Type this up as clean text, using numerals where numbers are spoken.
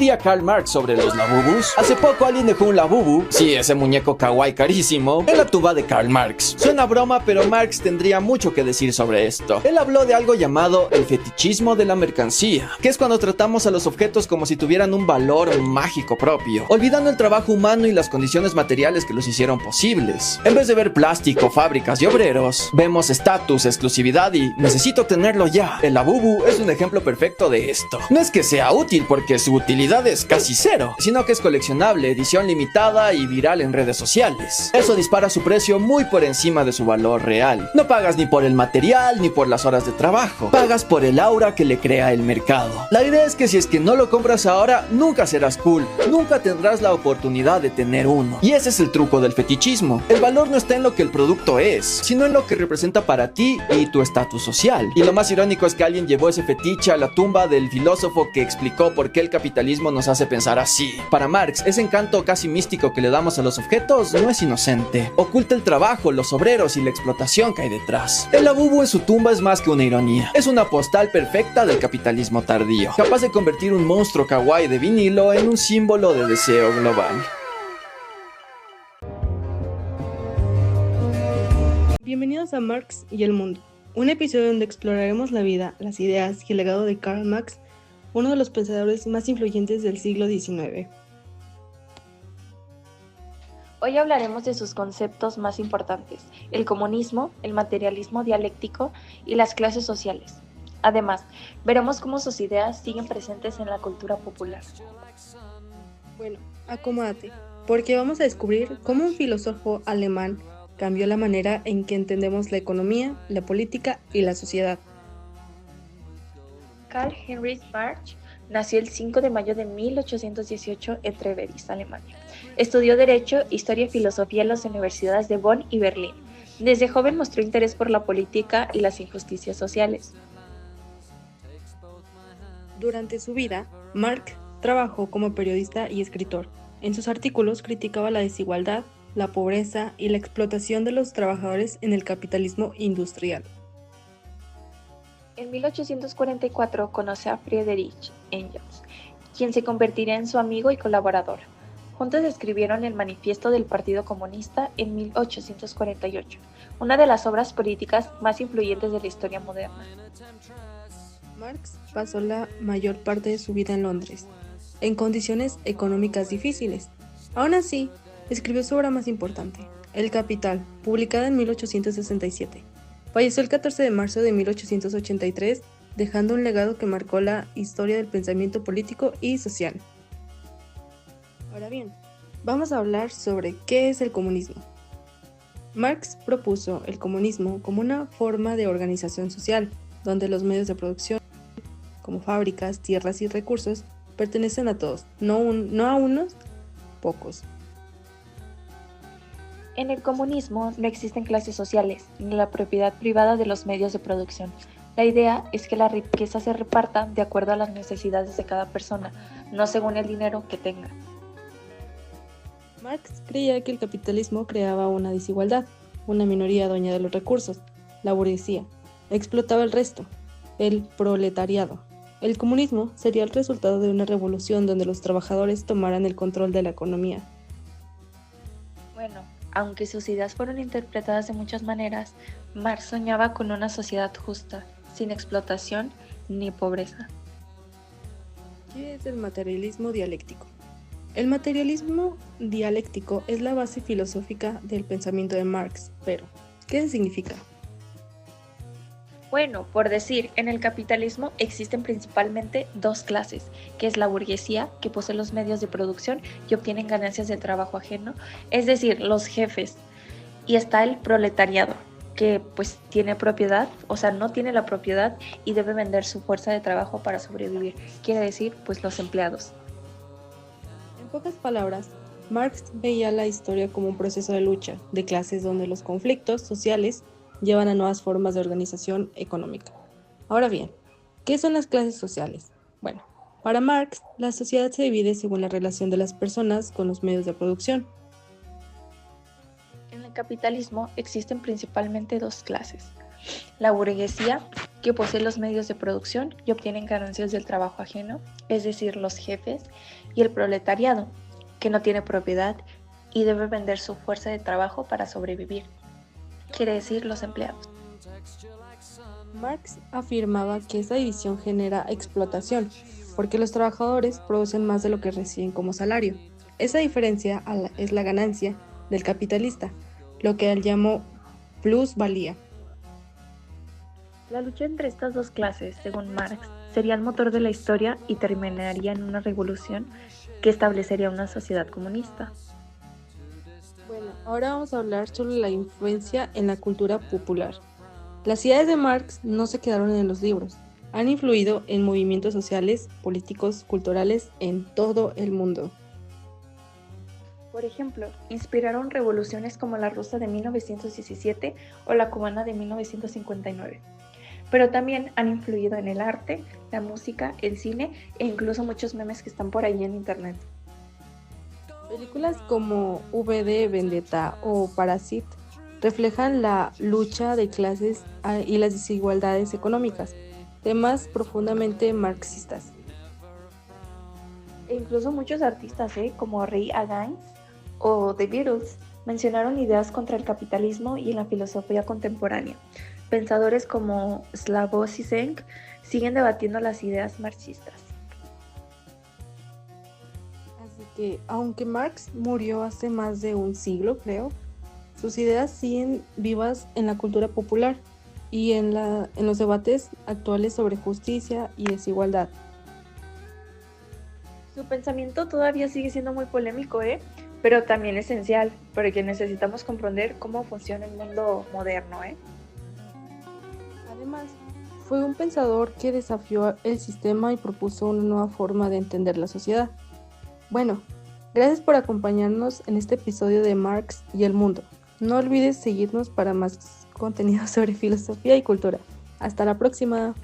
diría Karl Marx sobre los labubus? Hace poco alguien dejó un labubu, sí, ese muñeco kawaii carísimo, en la tumba de Karl Marx. Suena broma, pero Marx tendría mucho que decir sobre esto. Él habló de algo llamado el fetichismo de la mercancía, que es cuando tratamos a los objetos como si tuvieran un valor mágico propio, olvidando el trabajo humano y las condiciones materiales que los hicieron posibles. En vez de ver plástico, fábricas y obreros, vemos estatus, exclusividad y necesito tenerlo ya. El labubu es un ejemplo perfecto de esto. No es que sea útil porque su utilidad es casi cero, sino que es coleccionable, edición limitada y viral en redes sociales. Eso dispara su precio muy por encima de su valor real. No pagas ni por el material ni por las horas de trabajo, pagas por el aura que le crea el mercado. La idea es que si es que no lo compras ahora, nunca serás cool, nunca tendrás la oportunidad de tener uno. Y ese es el truco del fetichismo. El valor no está en lo que el producto es, sino en lo que representa para ti y tu estatus social. Y lo más irónico es que alguien llevó ese fetiche a la tumba del filósofo que explicó por qué el capitalismo nos hace pensar así. Para Marx, ese encanto casi místico que le damos a los objetos no es inocente. Oculta el trabajo, los obreros y la explotación que hay detrás. El labubu en su tumba es más que una ironía. Es una postal perfecta del capitalismo tardío, capaz de convertir un monstruo kawaii de vinilo en un símbolo de deseo global. Bienvenidos a Marx y el mundo, un episodio donde exploraremos la vida, las ideas y el legado de Karl Marx, uno de los pensadores más influyentes del siglo XIX. Hoy hablaremos de sus conceptos más importantes, el comunismo, el materialismo dialéctico y las clases sociales. Además, veremos cómo sus ideas siguen presentes en la cultura popular. Bueno, acomódate, porque vamos a descubrir cómo un filósofo alemán cambió la manera en que entendemos la economía, la política y la sociedad. Karl Heinrich Marx nació el 5 de mayo de 1818 en Treveris, Alemania. Estudió Derecho, Historia y Filosofía en las universidades de Bonn y Berlín. Desde joven mostró interés por la política y las injusticias sociales. Durante su vida, Marx trabajó como periodista y escritor. En sus artículos criticaba la desigualdad, la pobreza y la explotación de los trabajadores en el capitalismo industrial. En 1844 conoce a Friedrich Engels, quien se convertiría en su amigo y colaborador. Juntos escribieron el Manifiesto del Partido Comunista en 1848, una de las obras políticas más influyentes de la historia moderna. Marx pasó la mayor parte de su vida en Londres, en condiciones económicas difíciles. Aún así, escribió su obra más importante, El Capital, publicada en 1867. Falleció el 14 de marzo de 1883, dejando un legado que marcó la historia del pensamiento político y social. Ahora bien, vamos a hablar sobre qué es el comunismo. Marx propuso el comunismo como una forma de organización social, donde los medios de producción, como fábricas, tierras y recursos, pertenecen a todos, no a unos pocos. En el comunismo no existen clases sociales, ni la propiedad privada de los medios de producción. La idea es que la riqueza se reparta de acuerdo a las necesidades de cada persona, no según el dinero que tenga. Marx creía que el capitalismo creaba una desigualdad, una minoría dueña de los recursos, la burguesía, explotaba el resto, el proletariado. El comunismo sería el resultado de una revolución donde los trabajadores tomaran el control de la economía. Bueno, aunque sus ideas fueron interpretadas de muchas maneras, Marx soñaba con una sociedad justa, sin explotación ni pobreza. ¿Qué es el materialismo dialéctico? El materialismo dialéctico es la base filosófica del pensamiento de Marx, pero ¿qué significa? Bueno, por decir, en el capitalismo existen principalmente dos clases, que es la burguesía, que posee los medios de producción y obtienen ganancias del trabajo ajeno, es decir, los jefes, y está el proletariado, que pues tiene propiedad, o sea, no tiene la propiedad y debe vender su fuerza de trabajo para sobrevivir, quiere decir, pues los empleados. En pocas palabras, Marx veía la historia como un proceso de lucha de clases donde los conflictos sociales llevan a nuevas formas de organización económica. Ahora bien, ¿qué son las clases sociales? Bueno, para Marx, la sociedad se divide según la relación de las personas con los medios de producción. En el capitalismo existen principalmente dos clases, La burguesía, que posee los medios de producción y obtienen ganancias del trabajo ajeno, es decir, los jefes, y el proletariado, que no tiene propiedad y debe vender su fuerza de trabajo para sobrevivir, quiere decir los empleados. Marx afirmaba que esta división genera explotación, porque los trabajadores producen más de lo que reciben como salario. Esa diferencia es la ganancia del capitalista, lo que él llamó plusvalía. La lucha entre estas dos clases, según Marx, sería el motor de la historia y terminaría en una revolución que establecería una sociedad comunista. Bueno, ahora vamos a hablar sobre la influencia en la cultura popular. Las ideas de Marx no se quedaron en los libros, han influido en movimientos sociales, políticos, culturales en todo el mundo. Por ejemplo, inspiraron revoluciones como la rusa de 1917 o la cubana de 1959. Pero también han influido en el arte, la música, el cine e incluso muchos memes que están por ahí en internet. Películas como VD Vendetta o Parasite reflejan la lucha de clases y las desigualdades económicas, temas profundamente marxistas. E incluso muchos artistas, como Ray Against o The Beatles, mencionaron ideas contra el capitalismo y la filosofía contemporánea. Pensadores como Slavoj Žižek siguen debatiendo las ideas marxistas. Así que, aunque Marx murió hace más de un siglo, creo, sus ideas siguen vivas en la cultura popular y en los debates actuales sobre justicia y desigualdad. Su pensamiento todavía sigue siendo muy polémico, pero también esencial, porque necesitamos comprender cómo funciona el mundo moderno. Además, fue un pensador que desafió el sistema y propuso una nueva forma de entender la sociedad. Bueno, gracias por acompañarnos en este episodio de Marx y el mundo. No olvides seguirnos para más contenido sobre filosofía y cultura. Hasta la próxima.